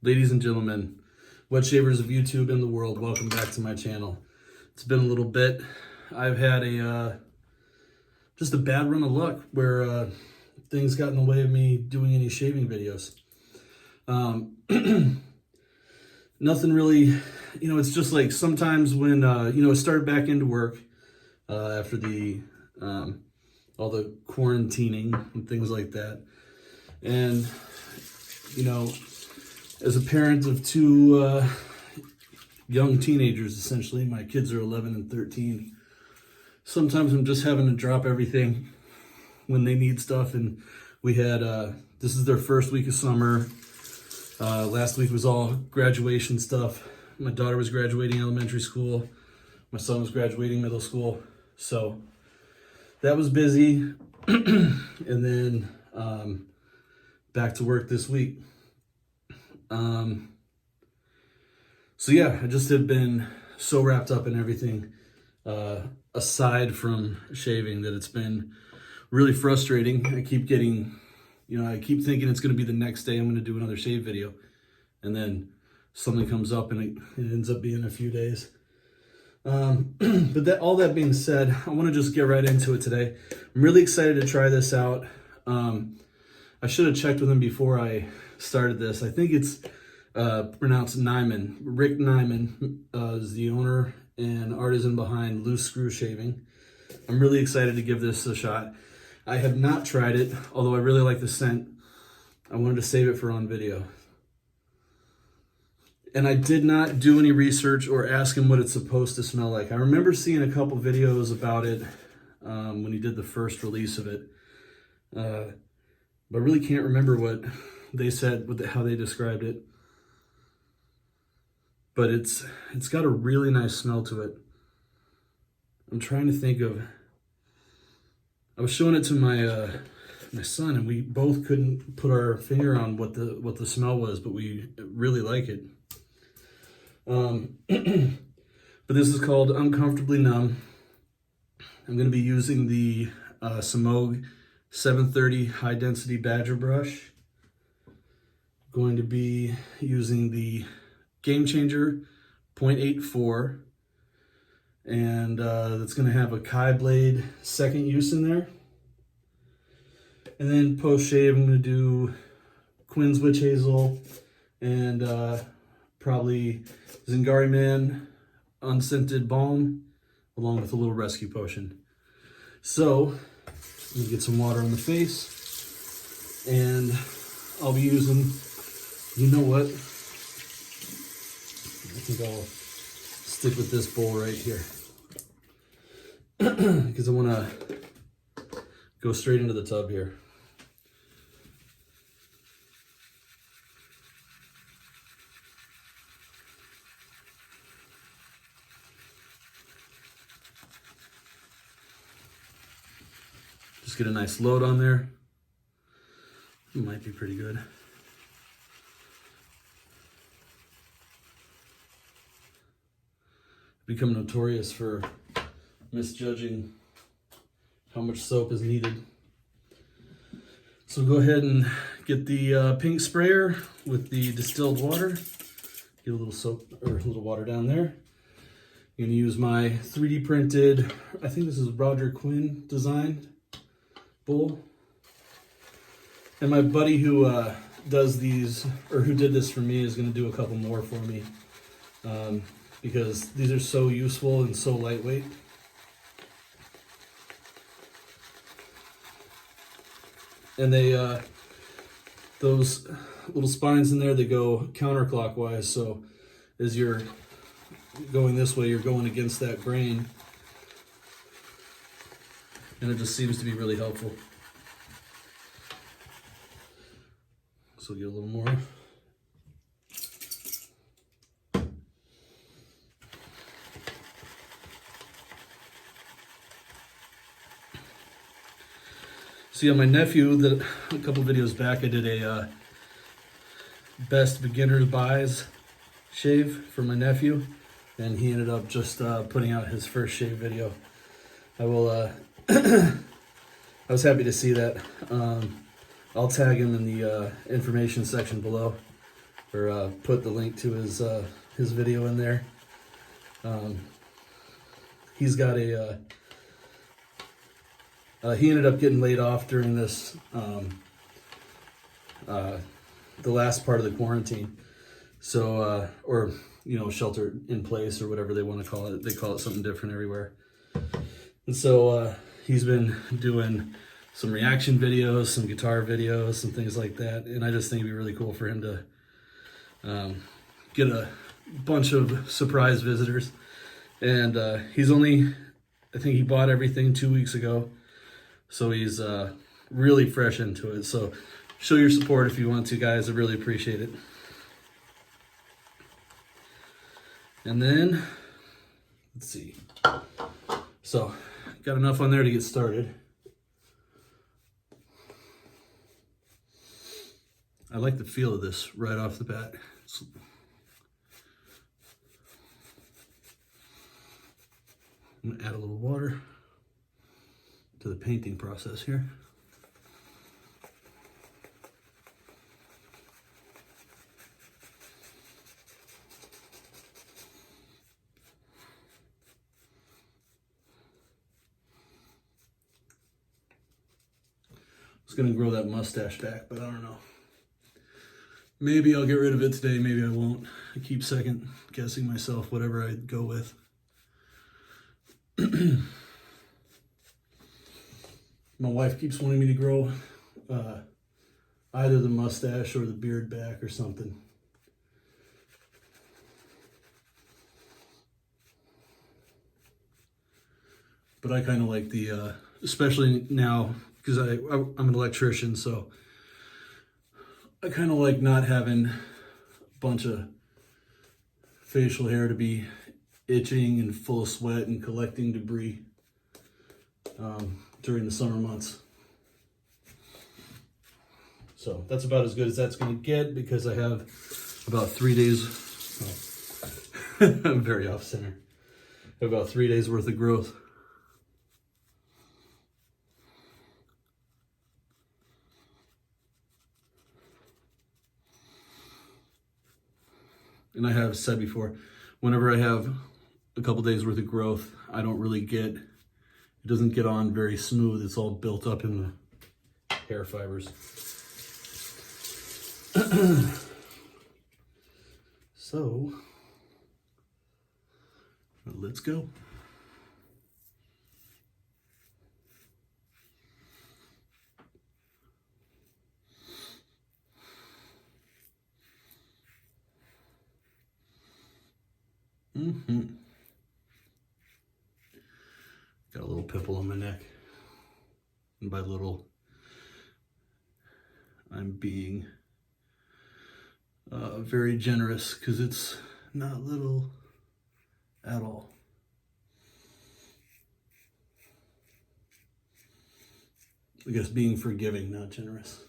Ladies and gentlemen, wet shavers of YouTube and the world, welcome back to my channel. It's been a little bit. I've had just a bad run of luck where things got in the way of me doing any shaving videos. Nothing really, it's just like sometimes when, I started back into work after the, all the quarantining and things like that. And, as a parent of two young teenagers, essentially, my kids are 11 and 13. Sometimes I'm just having to drop everything when they need stuff. And we had, this is their first week of summer. Last week was all graduation stuff. My daughter was graduating elementary school. My son was graduating middle school. So that was busy. And then back to work this week. So yeah, I just have been so wrapped up in everything, aside from shaving, that it's been really frustrating. I keep getting, I keep thinking it's going to be the next day I'm going to do another shave video. And then something comes up and it ends up being a few days. But all that being said, I want to just get right into it today. I'm really excited to try this out. I should have checked with him before I started this. I think it's pronounced Nejman. Rick Nejman is the owner and artisan behind Loose Screw Shaving. I'm really excited to give this a shot. I have not tried it, although I really like the scent. I wanted to save it for on video. And I did not do any research or ask him what it's supposed to smell like. I remember seeing a couple videos about it when he did the first release of it. But I really can't remember what they said, how they described it. But it's got a really nice smell to it. I'm trying to think of, I was showing it to my my son, and we both couldn't put our finger on what the smell was, but we really like it. But this is called Uncomfortably Numb. I'm going to be using the Semogue 730 high density badger brush. Going to be using the Gamechanger.84, and that's going to have a Kai blade second use in there. And then post shave, I'm going to do Quinn's Witch Hazel and probably Zingari Man unscented balm, along with a little rescue potion. So let me get some water on the face, and I'll be using, you know what? I think I'll stick with this bowl right here because I want to go straight into the tub here. Just get a nice load on there. It might be pretty good. Become notorious for misjudging how much soap is needed. So go ahead and get the pink sprayer with the distilled water. Get a little soap or a little water down there. I'm gonna use my 3D printed, I think this is Roger Quinn designed bowl. And my buddy who does these, or who did this for me, is gonna do a couple more for me. Because these are so useful and so lightweight. And they, those little spines in there, they go counterclockwise. So as you're going this way, you're going against that grain. And it just seems to be really helpful. So get a little more. So yeah, my nephew, that a couple videos back, I did a best beginner buys shave for my nephew, and he ended up just putting out his first shave video. I will, I was happy to see that. I'll tag him in the information section below or put the link to his video in there. He's got a he ended up getting laid off during this the last part of the quarantine. So or you know, shelter in place or whatever they want to call it. They call it something different everywhere. And so he's been doing some reaction videos, some guitar videos, some things like that. And I just think it'd be really cool for him to get a bunch of surprise visitors. And he's only, I think he bought everything 2 weeks ago. So he's really fresh into it. So show your support if you want to, guys. I really appreciate it. And then, let's see. So, got enough on there to get started. I like the feel of this right off the bat. I'm gonna add a little water to the painting process here. I was gonna grow that mustache back, but I don't know. Maybe I'll get rid of it today, maybe I won't. I keep second guessing myself, whatever I go with. My wife keeps wanting me to grow either the mustache or the beard back or something. But I kind of like the, especially now, because I'm an electrician, so I kind of like not having a bunch of facial hair to be itching and full of sweat and collecting debris during the summer months. So that's about as good as that's going to get, because I have about 3 days, I'm very off center, I have about 3 days worth of growth. And I have said before, whenever I have a couple days worth of growth, I don't really get, it doesn't get on very smooth. It's all built up in the hair fibers. So, let's go. Got a little pimple on my neck. And by little, I'm being very generous, because it's not little at all. I guess being forgiving, not generous.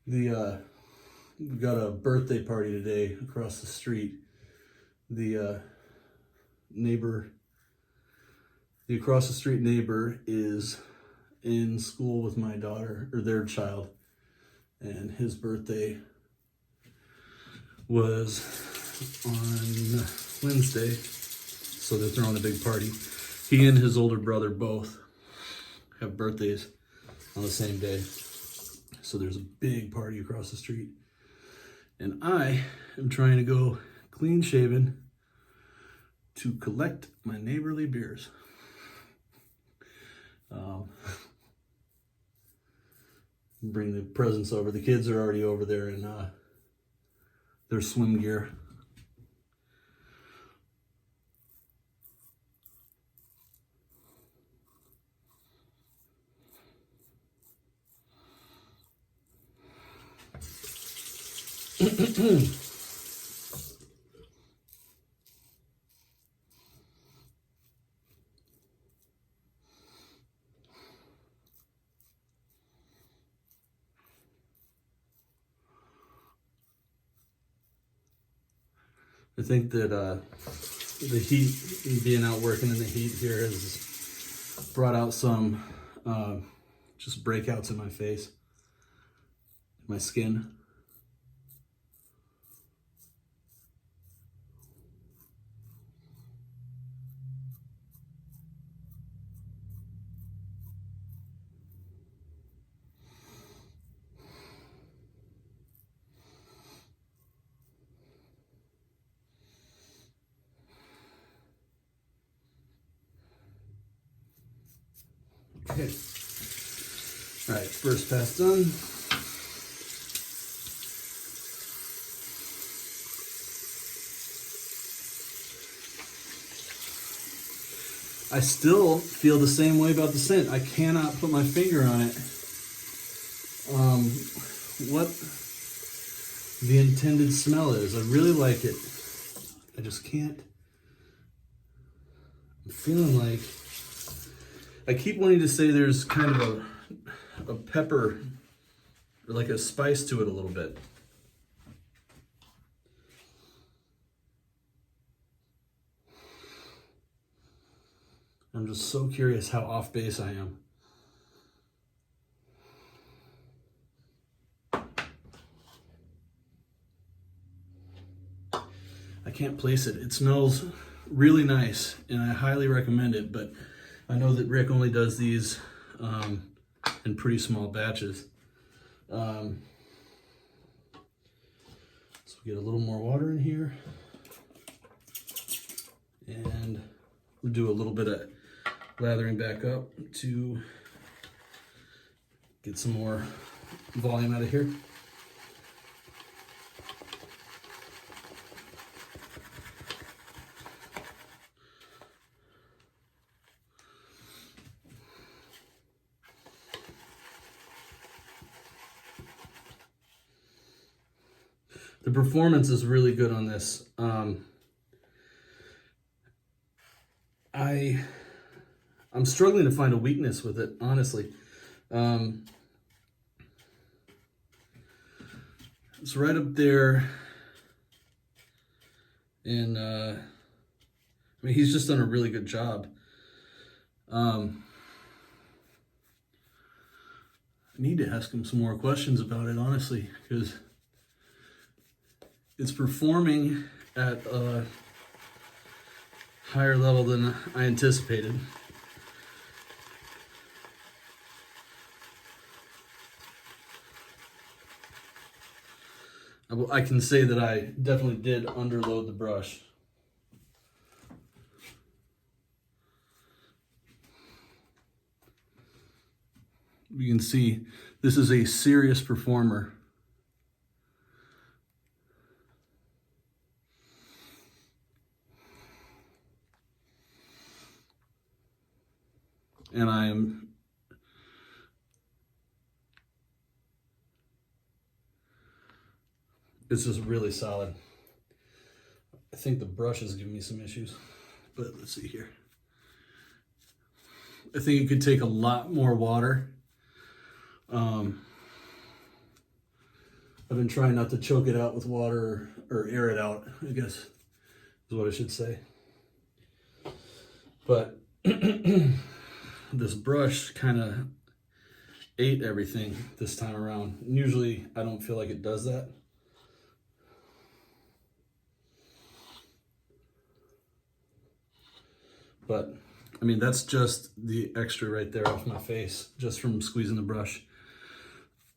We got a birthday party today across the street. The across the street neighbor is in school with my daughter, or their child, and his birthday was on Wednesday, so they're throwing a big party. He and his older brother both have birthdays on the same day. So there's a big party across the street. And I am trying to go clean shaven to collect my neighborly beers. Bring the presents over. The kids are already over there in their swim gear. I think that the heat, being out working in the heat here has brought out some just breakouts in my face, my skin. Okay. All right, first pass done. I still feel the same way about the scent. I cannot put my finger on it. What the intended smell is. I really like it. I just can't. I'm feeling like I keep wanting to say there's kind of a pepper or like a spice to it a little bit. I'm just so curious how off base I am. I can't place it. It smells really nice and I highly recommend it, but I know that Rick only does these in pretty small batches. So get a little more water in here and we'll do a little bit of lathering back up to get some more volume out of here. The performance is really good on this. I'm struggling to find a weakness with it, honestly. It's right up there. And I mean, he's just done a really good job. I need to ask him some more questions about it, honestly, because it's performing at a higher level than I anticipated. I can say that I definitely did underload the brush. You can see this is a serious performer. And it's just really solid. I think the brush is giving me some issues, but let's see here. I think it could take a lot more water. I've been trying not to choke it out with water or air it out, I guess is what I should say. But this brush kind of ate everything this time around. And usually I don't feel like it does that. But I mean, that's just the extra right there off my face, just from squeezing the brush.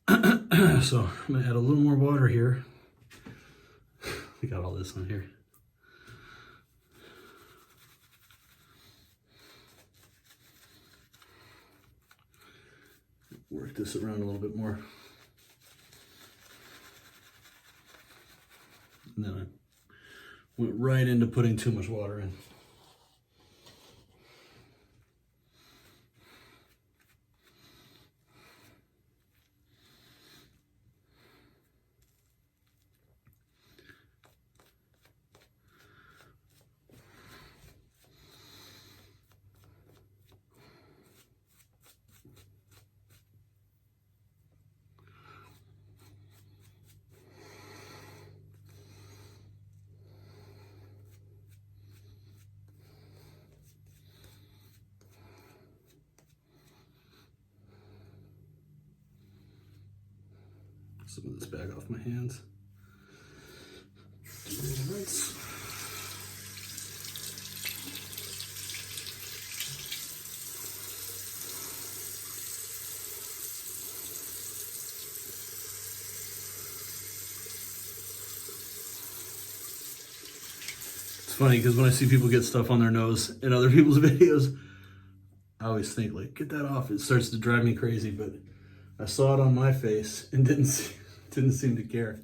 So I'm gonna add a little more water here. We got all this on here. Work this around a little bit more. And then I went right into putting too much water in. some of this bag off my hands. Do a rinse. It's funny because when I see people get stuff on their nose in other people's videos, I always think, like, get that off. It starts to drive me crazy, but I saw it on my face and didn't seem to care.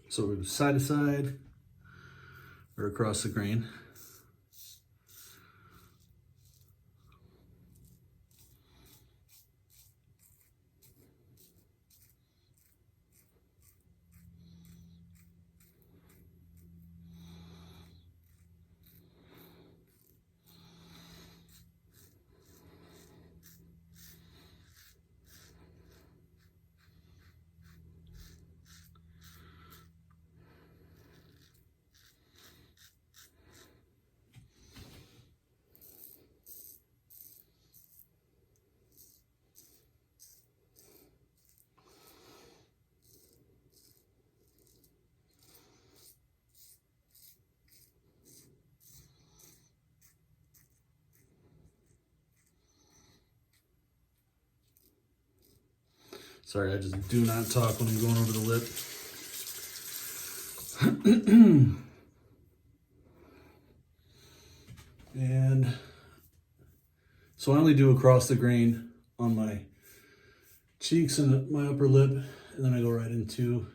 So we go side to side or across the grain. Sorry, I just do not talk when I'm going over the lip. And so I only do across the grain on my cheeks and my upper lip, and then I go right into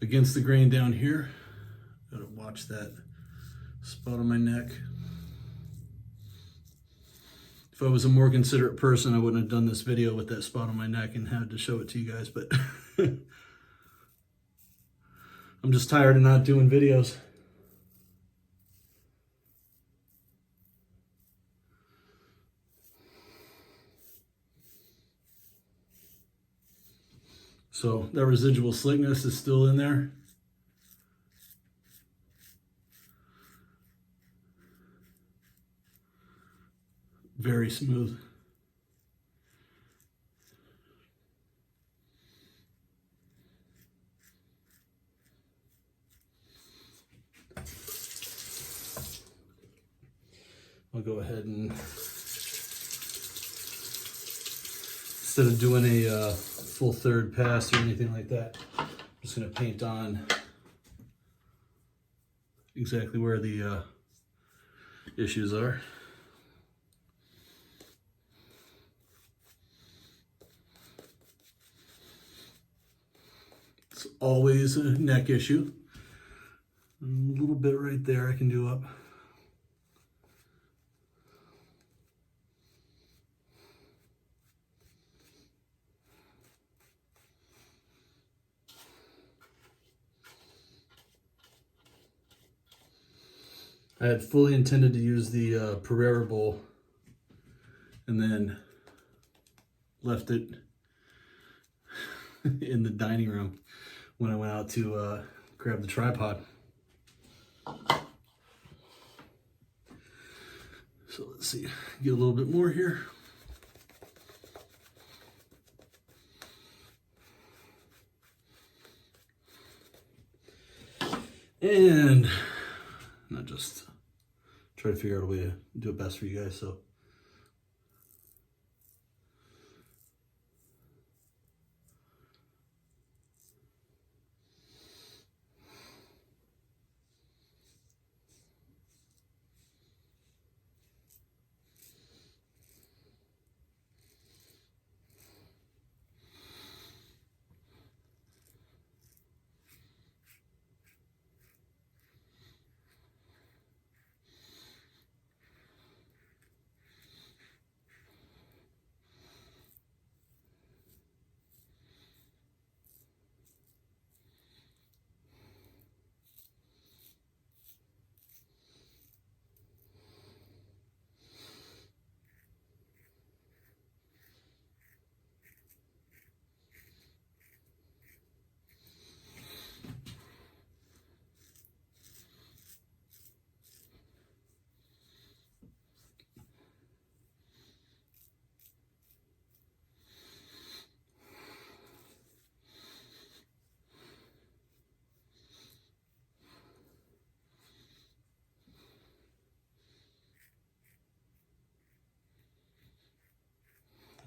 against the grain down here. Gotta watch that spot on my neck. If I was a more considerate person, I wouldn't have done this video with that spot on my neck and had to show it to you guys, but I'm just tired of not doing videos. So that residual slickness is still in there. Very smooth. I'll go ahead and, instead of doing a full third pass or anything like that, I'm just going to paint on exactly where the issues are. It's always a neck issue. A little bit right there I can do up. I had fully intended to use the Pereira bowl and then left it in the dining room when I went out to grab the tripod. So let's see, get a little bit more here. And not just try to figure out a way to do it best for you guys. So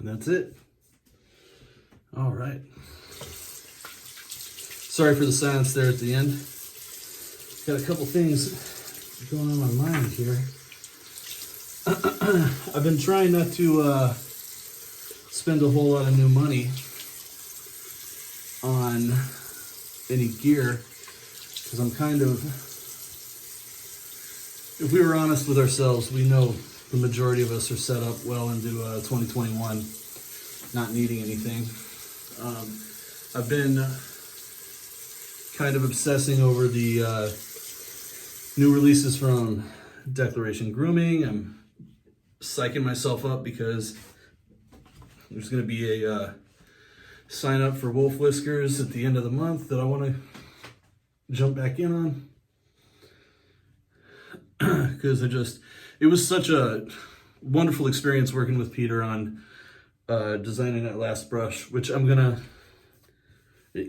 And that's it. All right. Sorry for the silence there at the end. Got a couple things going on my mind here. I've been trying not to spend a whole lot of new money on any gear, because I'm kind of, if we were honest with ourselves, we know the majority of us are set up well into 2021, not needing anything. I've been kind of obsessing over the new releases from Declaration Grooming. I'm psyching myself up because there's going to be a sign up for Wolf Whiskers at the end of the month that I want to jump back in on. Because it was such a wonderful experience working with Peter on designing that last brush, which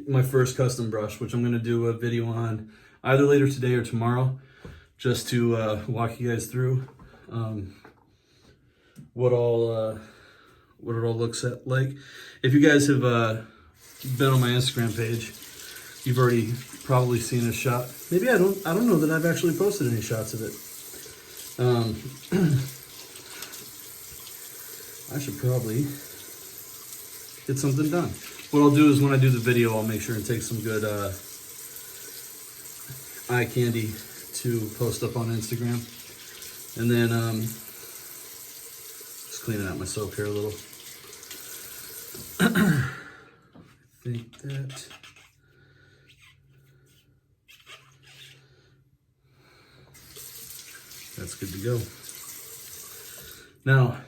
my first custom brush, which I'm gonna do a video on either later today or tomorrow, just to walk you guys through what it all looks like. If you guys have been on my Instagram page, you've already probably seen a shot. Maybe I don't know that I've actually posted any shots of it. I should probably get something done. What I'll do is when I do the video, I'll make sure and take some good eye candy to post up on Instagram. And then just cleaning out my soap here a little. I think that's good to go. Now,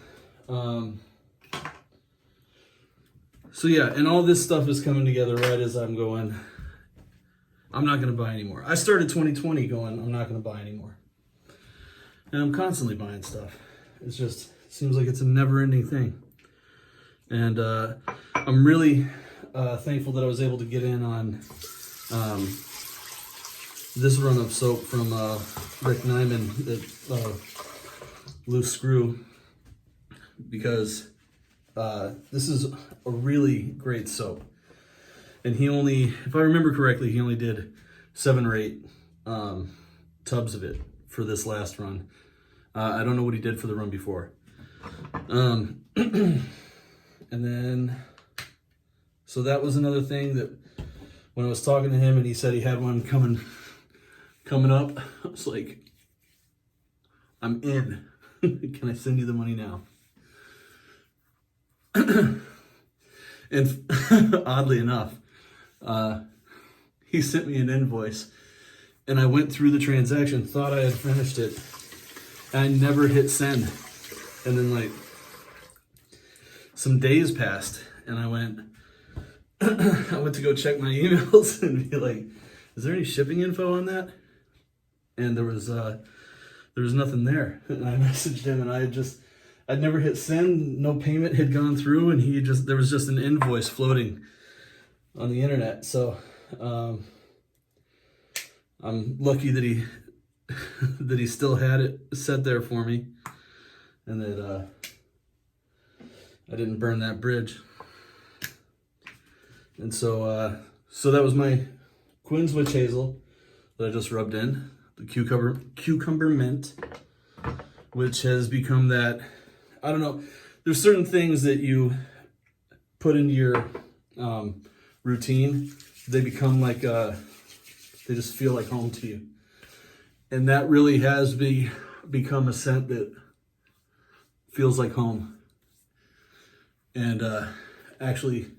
so yeah, and all this stuff is coming together right as I'm going, I'm not going to buy anymore. I started 2020 going, I'm not going to buy anymore. And I'm constantly buying stuff. It seems like it's a never-ending thing. And I'm really thankful that I was able to get in on this run of soap from Rick Nejman, Loose Screw, because this is a really great soap. And he only, if I remember correctly, he only did 7 or 8 tubs of it for this last run. I don't know what he did for the run before. And then, so that was another thing that when I was talking to him and he said he had one coming up, I was like, I'm in. Can I send you the money now? And oddly enough, he sent me an invoice and I went through the transaction, thought I had finished it, and I never hit send. And then like some days passed and I went to go check my emails and be like, is there any shipping info on that? And there was nothing there. And I messaged him and I'd never hit send, no payment had gone through, and there was just an invoice floating on the internet. So I'm lucky that he still had it set there for me, and that I didn't burn that bridge. And so that was my Quinn's Witch Hazel that I just rubbed in, the cucumber mint, which has become that, I don't know, there's certain things that you put into your routine, they become like, they just feel like home to you. And that really has become a scent that feels like home. And actually,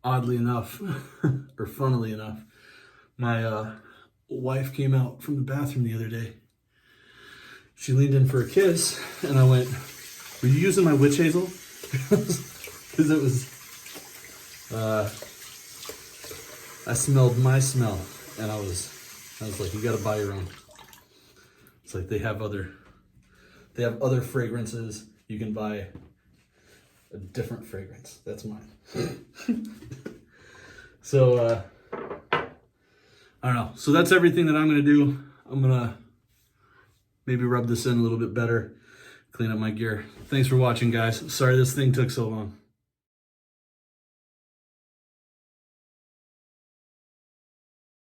oddly enough, or funnily enough, my wife came out from the bathroom the other day. She leaned in for a kiss, and I went, were you using my witch hazel? Because it was, I smelled my smell, and I was like, you gotta buy your own. It's like they have other fragrances. You can buy a different fragrance. That's mine. So, I don't know. So that's everything that I'm gonna do. I'm gonna maybe rub this in a little bit better, clean up my gear. Thanks for watching, guys. Sorry this thing took so long.